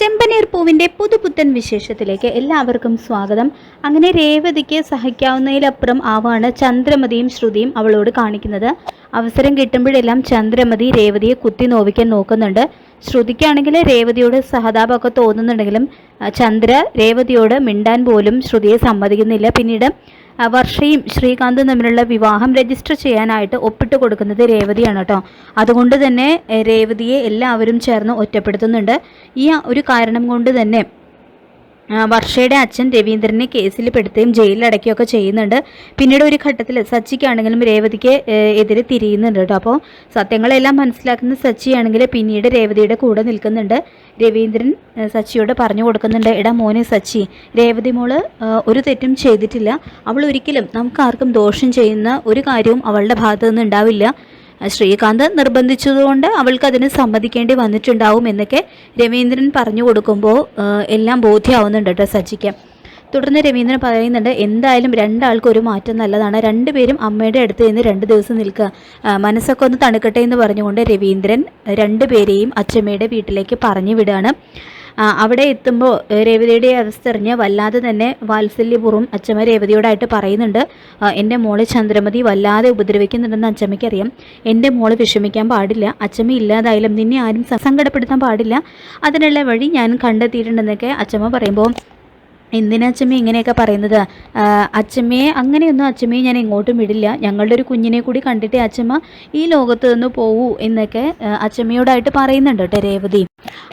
ചെമ്പനീർ പൂവിൻ്റെ പുതുപുത്തൻ വിശേഷത്തിലേക്ക് എല്ലാവർക്കും സ്വാഗതം. അങ്ങനെ രേവതിക്ക് സഹിക്കാവുന്നതിലപ്പുറം ആവാണ് ചന്ദ്രമതിയും ശ്രുതിയും അവളോട് കാണിക്കുന്നത്. അവസരം കിട്ടുമ്പോഴെല്ലാം ചന്ദ്രമതി രേവതിയെ കുത്തി നോവിക്കാൻ നോക്കുന്നുണ്ട്. ശ്രുതിക്കാണെങ്കിൽ രേവതിയോട് സഹതാപമൊക്കെ തോന്നുന്നുണ്ടെങ്കിലും ചന്ദ്ര രേവതിയോട് മിണ്ടാൻ പോലും ശ്രുതിയെ സമ്മതിക്കുന്നില്ല. പിന്നീട് വർഷയും ശ്രീകാന്തും തമ്മിലുള്ള വിവാഹം രജിസ്റ്റർ ചെയ്യാനായിട്ട് ഒപ്പിട്ട് കൊടുക്കുന്നത് രേവതിയാണ് കേട്ടോ. അതുകൊണ്ട് തന്നെ രേവതിയെ എല്ലാവരും ചേർന്ന് ഒറ്റപ്പെടുത്തുന്നുണ്ട്. ഈ ഒരു കാരണം കൊണ്ട് തന്നെ വർഷയുടെ അച്ഛൻ രവീന്ദ്രനെ കേസിൽ പെടുത്തുകയും ജയിലിലടയ്ക്കുകയൊക്കെ ചെയ്യുന്നുണ്ട്. പിന്നീട് ഒരു ഘട്ടത്തിൽ സച്ചിക്കാണെങ്കിലും രേവതിക്ക് എതിരെ തിരിയുന്നുണ്ട് കേട്ടോ. അപ്പോൾ സത്യങ്ങളെല്ലാം മനസ്സിലാക്കുന്ന സച്ചിയാണെങ്കിൽ പിന്നീട് രേവതിയുടെ കൂടെ നിൽക്കുന്നുണ്ട്. രവീന്ദ്രൻ സച്ചിയോട് പറഞ്ഞു കൊടുക്കുന്നുണ്ട്, എടാ മോനെ സച്ചി, രേവതി മോള് ഒരു തെറ്റും ചെയ്തിട്ടില്ല. അവൾ ഒരിക്കലും നമുക്കാർക്കും ദോഷം ചെയ്യുന്ന ഒരു കാര്യവും അവളുടെ ഭാഗത്തു നിന്ന് ഉണ്ടാവില്ല. ശ്രീകാന്ത് നിർബന്ധിച്ചതുകൊണ്ട് അവൾക്ക് അതിന് സമ്മതിക്കേണ്ടി വന്നിട്ടുണ്ടാവും എന്നൊക്കെ രവീന്ദ്രൻ പറഞ്ഞു കൊടുക്കുമ്പോൾ എല്ലാം ബോധ്യമാവുന്നുണ്ട് കേട്ടോ സച്ചിക്ക്. തുടർന്ന് രവീന്ദ്രൻ പറയുന്നുണ്ട്, എന്തായാലും രണ്ടാൾക്കും ഒരു മാറ്റം നല്ലതാണ്. രണ്ടുപേരും അമ്മയുടെ അടുത്ത് നിന്ന് 2 ദിവസം നിൽക്കുക, മനസ്സൊക്കെ ഒന്ന് തണുക്കട്ടെ എന്ന് പറഞ്ഞുകൊണ്ട് രവീന്ദ്രൻ രണ്ടുപേരെയും അച്ഛമ്മയുടെ വീട്ടിലേക്ക് പറഞ്ഞു വിടുകയാണ്. അവിടെ എത്തുമ്പോൾ രേവതിയുടെ അവസ്ഥ അറിഞ്ഞ് വല്ലാതെ തന്നെ വാത്സല്യപൂർവ്വം അച്ഛമ്മ രേവതിയോടായിട്ട് പറയുന്നുണ്ട്, എൻ്റെ മോളെ ചന്ദ്രമതി വല്ലാതെ ഉപദ്രവിക്കുന്നുണ്ടെന്ന് അച്ഛമ്മയ്ക്കറിയാം. എൻ്റെ മോള് വിഷമിക്കാൻ പാടില്ല. അച്ഛമ്മ ഇല്ലാതായാലും നിന്നെ ആരും സങ്കടപ്പെടുത്താൻ പാടില്ല. അതിനുള്ള വഴി ഞാൻ കണ്ടെത്തിയിട്ടുണ്ടെന്നൊക്കെ അച്ഛമ്മ പറയുമ്പോൾ, എന്തിനാ അച്ഛമ്മ ഇങ്ങനെയൊക്കെ പറയുന്നത്? അച്ഛമ്മയെ അങ്ങനെയൊന്നും അച്ഛമ്മയെ ഞാൻ എങ്ങോട്ടും വിടില്ല. ഞങ്ങളുടെ ഒരു കുഞ്ഞിനെ കൂടി കണ്ടിട്ടേ അച്ഛമ്മ ഈ ലോകത്ത് നിന്ന് പോവൂ എന്നൊക്കെ അച്ഛമ്മയോടായിട്ട് പറയുന്നുണ്ട് കേട്ടോ രേവതി.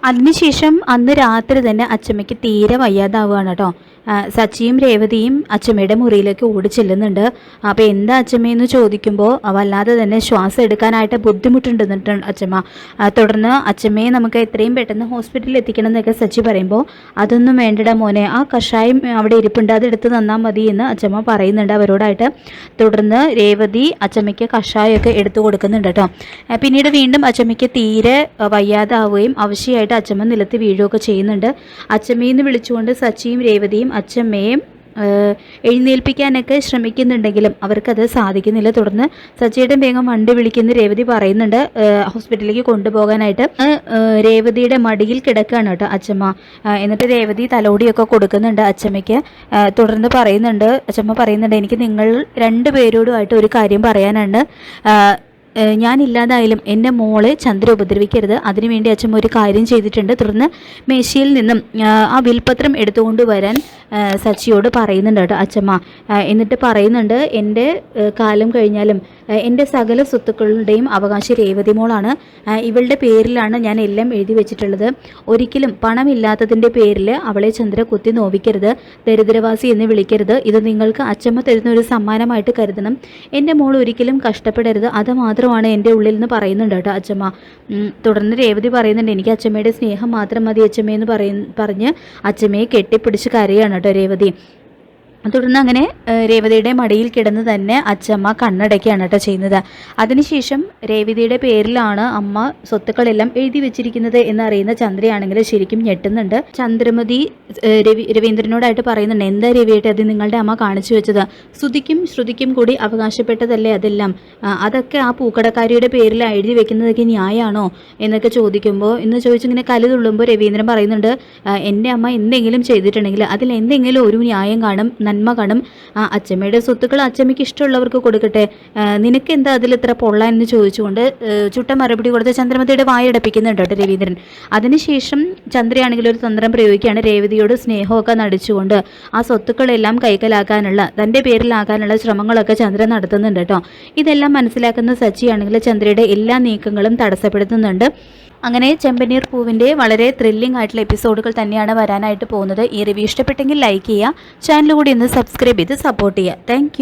അതിനുശേഷം അന്ന് രാത്രി തന്നെ അച്ഛമ്മയ്ക്ക് തീരെ വയ്യാതാവുകയാണ് കേട്ടോ. സച്ചിയും രേവതിയും അച്ഛമ്മയുടെ മുറിയിലേക്ക് ഓടി ചെല്ലുന്നുണ്ട്. അപ്പോൾ എന്താ അച്ഛമ്മയെന്ന് ചോദിക്കുമ്പോൾ വല്ലാതെ തന്നെ ശ്വാസം എടുക്കാനായിട്ട് ബുദ്ധിമുട്ടുണ്ടെന്നിട്ട് അച്ഛമ്മ. തുടർന്ന് അച്ഛമ്മയെ നമുക്ക് എത്രയും പെട്ടെന്ന് ഹോസ്പിറ്റലിൽ എത്തിക്കണം എന്നൊക്കെ സച്ചി പറയുമ്പോൾ, അതൊന്നും വേണ്ടടാ മോനെ, ആ കഷായം അവിടെ ഇരിപ്പുണ്ട്, അതെടുത്ത് തന്നാൽ മതി എന്ന് അച്ഛമ്മ പറയുന്നുണ്ട് അവരോടായിട്ട്. തുടർന്ന് രേവതി അച്ഛമ്മയ്ക്ക് കഷായമൊക്കെ എടുത്തു കൊടുക്കുന്നുണ്ട് കേട്ടോ. പിന്നീട് വീണ്ടും അച്ഛമ്മയ്ക്ക് തീരെ വയ്യാതാവുകയും അവശയായിട്ട് അച്ഛമ്മ നിലത്ത് വീഴുകയൊക്കെ ചെയ്യുന്നുണ്ട്. അച്ഛമ്മയെന്ന് വിളിച്ചുകൊണ്ട് സച്ചിയും രേവതിയും അച്ഛമ്മയും എഴുന്നേൽപ്പിക്കാനൊക്കെ ശ്രമിക്കുന്നുണ്ടെങ്കിലും അവർക്കത് സാധിക്കുന്നില്ല. തുടർന്ന് സച്ചിയുടെ വേഗം വണ്ടി വിളിക്കുന്ന രേവതി പറയുന്നുണ്ട് ഹോസ്പിറ്റലിലേക്ക് കൊണ്ടുപോകാനായിട്ട്. രേവതിയുടെ മടിയിൽ കിടക്കുകയാണ് കേട്ടോ അച്ഛമ്മ. എന്നിട്ട് രേവതി തലോടിയൊക്കെ കൊടുക്കുന്നുണ്ട് അച്ഛമ്മയ്ക്ക്. തുടർന്ന് അച്ഛമ്മ പറയുന്നുണ്ട്, എനിക്ക് നിങ്ങൾ 2 പേരോടുമായിട്ട് ഒരു കാര്യം പറയാനുണ്ട്. ഞാനില്ലാതായാലും എൻ്റെ മോളെ ചന്ദ്ര ഉപദ്രവിക്കരുത്. അതിനുവേണ്ടി അച്ഛൻ ഒരു കാര്യം ചെയ്തിട്ടുണ്ട്. തുടർന്ന് മേശയിൽ നിന്നും ആ വിൽപത്രം എടുത്തുകൊണ്ട് വരാൻ സച്ചിയോട് പറയുന്നുണ്ട് കേട്ടോ അച്ഛമ്മ. എന്നിട്ട് പറയുന്നുണ്ട്, എൻ്റെ കാലം കഴിഞ്ഞാലും എൻ്റെ സകല സ്വത്തുക്കളുടെയും അവകാശി രേവതി മോളാണ്. ഇവളുടെ പേരിലാണ് ഞാൻ എല്ലാം എഴുതി വെച്ചിട്ടുള്ളത്. ഒരിക്കലും പണമില്ലാത്തതിൻ്റെ പേരിൽ അവളെ ചന്ദ്ര കുത്തി നോവിക്കരുത്, ദരിദ്രവാസി എന്ന് വിളിക്കരുത്. ഇത് നിങ്ങൾക്ക് അച്ഛമ്മ തരുന്ന ഒരു സമ്മാനമായിട്ട് കരുതണം. എൻ്റെ മോൾ ഒരിക്കലും കഷ്ടപ്പെടരുത്, അത് മാത്രമാണ് എൻ്റെ ഉള്ളിൽ നിന്ന് പറയുന്നുണ്ട് കേട്ടോ അച്ഛമ്മ. തുടർന്ന് രേവതി പറയുന്നുണ്ട്, എനിക്ക് അച്ഛമ്മയുടെ സ്നേഹം മാത്രം മതി അച്ഛമ്മയെന്ന് പറഞ്ഞ് അച്ഛമ്മയെ കെട്ടിപ്പിടിച്ച് കരയാണ് കേട്ടോ രേവതി. തുടർന്ന് അങ്ങനെ രേവതിയുടെ മടിയിൽ കിടന്ന് തന്നെ അച്ഛമ്മ കണ്ണടയ്ക്കുകയാണ് കേട്ടോ ചെയ്യുന്നത്. അതിനുശേഷം രേവതിയുടെ പേരിലാണ് അമ്മ സ്വത്തുക്കളെല്ലാം എഴുതി വെച്ചിരിക്കുന്നത് എന്നറിയുന്ന ചന്ദ്രയാണെങ്കിൽ ശരിക്കും ഞെട്ടുന്നുണ്ട്. ചന്ദ്രമതി രവീന്ദ്രനോടായിട്ട് പറയുന്നുണ്ട്, എന്താ രവിയായിട്ട് അത് നിങ്ങളുടെ അമ്മ കാണിച്ചു വെച്ചത്? ശ്രുതിക്കും ശ്രുതിക്കും കൂടി അവകാശപ്പെട്ടതല്ലേ അതെല്ലാം? അതൊക്കെ ആ പൂക്കടക്കാരിയുടെ പേരിൽ എഴുതി വെക്കുന്നതൊക്കെ ന്യായമാണോ എന്നൊക്കെ ചോദിച്ചിങ്ങനെ കലുതുള്ളുമ്പോൾ രവീന്ദ്രൻ പറയുന്നുണ്ട്, എൻ്റെ അമ്മ എന്തെങ്കിലും ചെയ്തിട്ടുണ്ടെങ്കിൽ അതിൽ എന്തെങ്കിലും ഒരു ന്യായം കാണും, നന്മ കാണും. അച്ഛമ്മയുടെ സ്വത്തുക്കൾ അച്ഛമ്മയ്ക്ക് ഇഷ്ടമുള്ളവർക്ക് കൊടുക്കട്ടെ, നിനക്ക് എന്താ അതിൽ ഇത്ര പൊള്ള എന്ന് ചോദിച്ചുകൊണ്ട് ചുട്ട മറുപടി കൊടുത്ത് ചന്ദ്രമതിയുടെ വായടപ്പിക്കുന്നുണ്ട് കേട്ടോ രവീന്ദ്രൻ. അതിനുശേഷം ചന്ദ്രയാണെങ്കിൽ ഒരു തന്ത്രം പ്രയോഗിക്കുകയാണ്. രേവതിയോട് സ്നേഹമൊക്കെ നടിച്ചുകൊണ്ട് ആ സ്വത്തുക്കളെല്ലാം കൈക്കലാക്കാനുള്ള തൻ്റെ പേരിലാക്കാനുള്ള ശ്രമങ്ങളൊക്കെ ചന്ദ്ര നടത്തുന്നുണ്ട് കേട്ടോ. ഇതെല്ലാം മനസ്സിലാക്കുന്ന സച്ചിയാണെങ്കിൽ ചന്ദ്രയുടെ എല്ലാ നീക്കങ്ങളും തടസ്സപ്പെടുത്തുന്നുണ്ട്. അങ്ങനെ ചെമ്പനീർ പൂവിൻ്റെ വളരെ ത്രില്ലിംഗ് ആയിട്ടുള്ള എപ്പിസോഡുകൾ തന്നെയാണ് വരാനായിട്ട് പോകുന്നത്. ഈ റിവ്യൂ ഇഷ്ടപ്പെട്ടെങ്കിൽ ലൈക്ക് ചെയ്യുക, ചാനൽ കൂടി ഒന്ന് സബ്സ്ക്രൈബ് ചെയ്ത് സപ്പോർട്ട് ചെയ്യുക. താങ്ക്